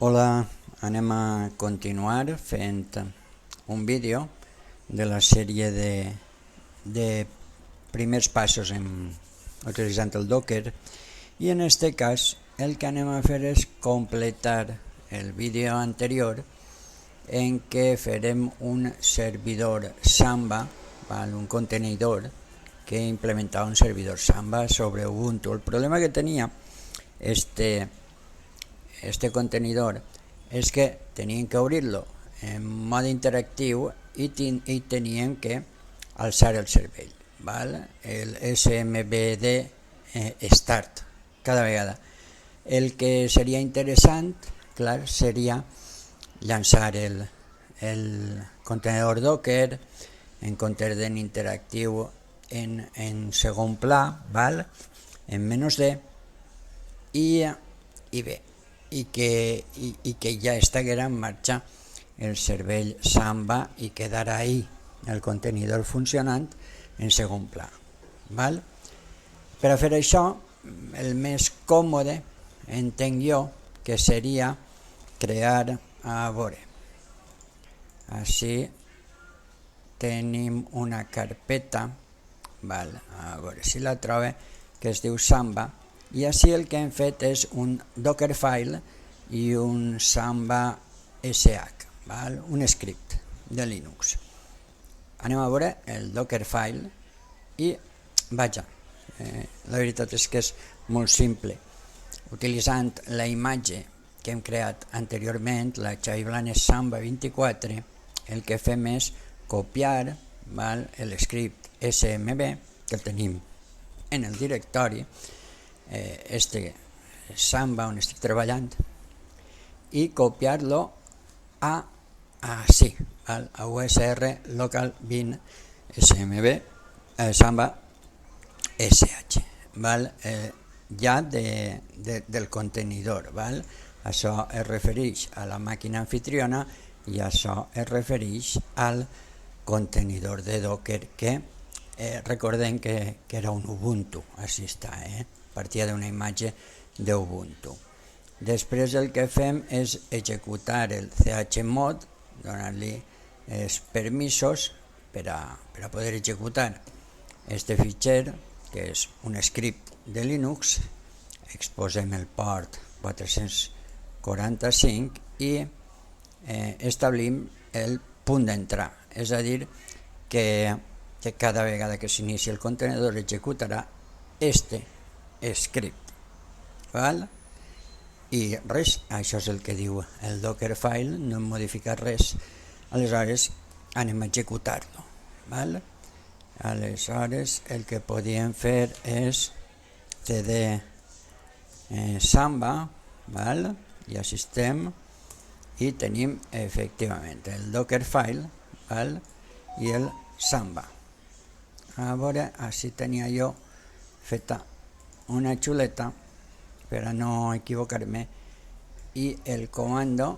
Hola, anem a continuar fent un vídeo de la sèrie de primers passos utilitzant el Docker, i en este cas el que anem a fer és completar el vídeo anterior en què farem un servidor Samba, un contenidor que implementava un servidor Samba sobre Ubuntu. El problema que tenia este contenidor és que teníem que obrir-lo en mode interactiu i teníem que alçar el cervell, el SMBD Start cada vegada. El que seria interessant, clar, seria llançar el contenidor Docker en comptes d'en interactiu en segon pla, en -d, i bé, i que ja estiguera en marxa el cervell Samba i quedara ahí el contenidor funcionant en segon pla. Per a fer això, el més còmode, entenc jo, que seria crear, a veure, així tenim una carpeta, a veure si la trobe, que es diu Samba, i així el que hem fet és un Dockerfile i un Samba sh, un script de Linux. Anem a veure el Dockerfile i vaja, la veritat és que és molt simple. Utilitzant la imatge que hem creat anteriorment, la Xavi Blanes Samba 24, el que fem és copiar el script smb, que el tenim en el directori, este Samba on estic treballant, i copiar-lo a usr local bin smb Samba sh, ja del contenidor. Això es refereix a la màquina anfitriona i això es refereix al contenidor de Docker que recordem que era un Ubuntu. Així està, partia d'una imatge d'Ubuntu. Després el que fem és executar el chmod, donar-li els permisos per a poder executar este fitxer, que és un script de Linux. Exposem el port 445 i establim el punt d'entrada, és a dir, que cada vegada que s'inici el contenidor executarà este script. I res, això és el que diu el Dockerfile, no hem modificat res. Aleshores anem a executar-lo. Aleshores el que podíem fer és cd Samba, i així estem, i tenim efectivament el Dockerfile i el Samba. A veure, així tenia jo feta una xuleta per a no equivocar-me, i el comando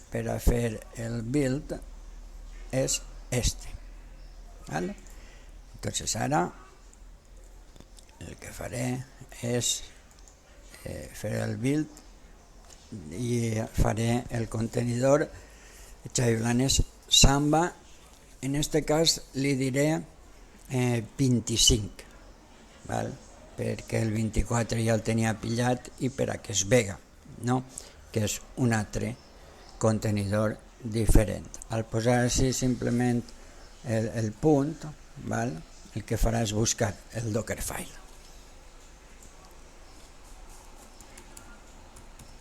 per a fer el build és este. Entonces ara el que faré és fer el build i faré el contenidor Xavi Blanes Samba. En este cas li diré 25, perquè el 24 ja el tenia pillat i per a que es vega, que és un altre contenidor diferent. Al posar així simplement el punt, el que farà és buscar el Dockerfile.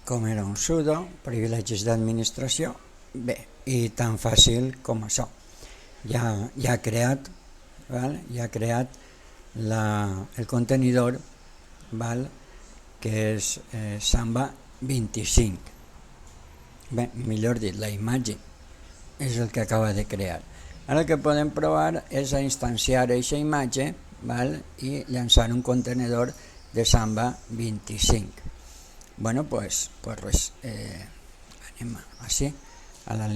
Com era un sudo, privilegis d'administració, bé, i tan fàcil com això. Ja ha creat el contenidor, que és Samba 25. Bé, millor dit, la imatge és el que acaba de crear. Ara el que podem provar és a instanciar aquesta imatge i llançar un contenidor de Samba 25. Bueno, pues res, anem així a la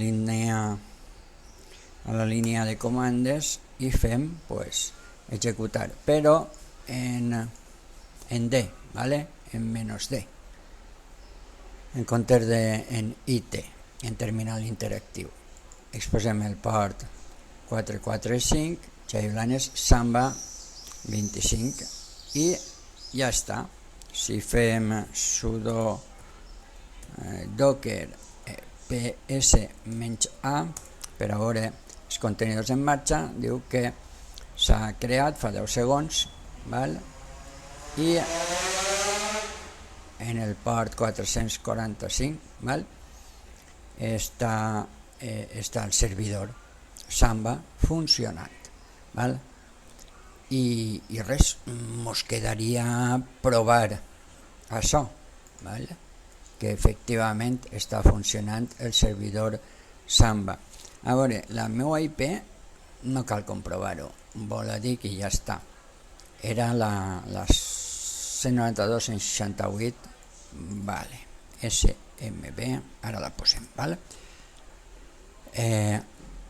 línia de comandes i fem executar, però en D, en -D. en comptes en IT, en terminal interactiu. Exposem el port 445, Xailanes Samba 25 i ja està. Si fem sudo docker ps-a per a veure els contenidors en marxa, diu que s'ha creat fa 10 segons, val? I en el port 445, val? Està el servidor Samba funcionant, val? I res, mos quedaria provar això, val? Que efectivament està funcionant el servidor Samba. A veure, la meva IP no cal comprovar-ho, vol dir que ja està. Era la 192.168, vale, SMB, ara la posem, vale?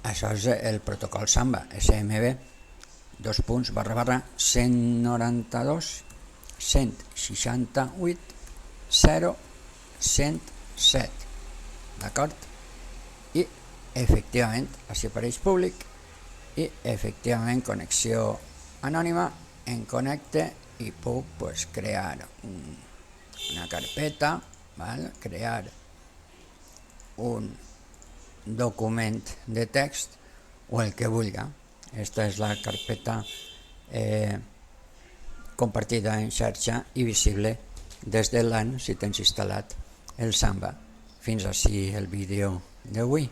Això és el protocol Samba, SMB, 2.168.0.107, d'acord? I efectivament, així apareix públic, i efectivament connexió anònima, em connecte i puc crear una carpeta, val? Crear un document de text o el que vulgui. Esta és la carpeta compartida en xarxa i visible des de LAN si tens instal·lat el Samba. Fins ací el vídeo d'avui.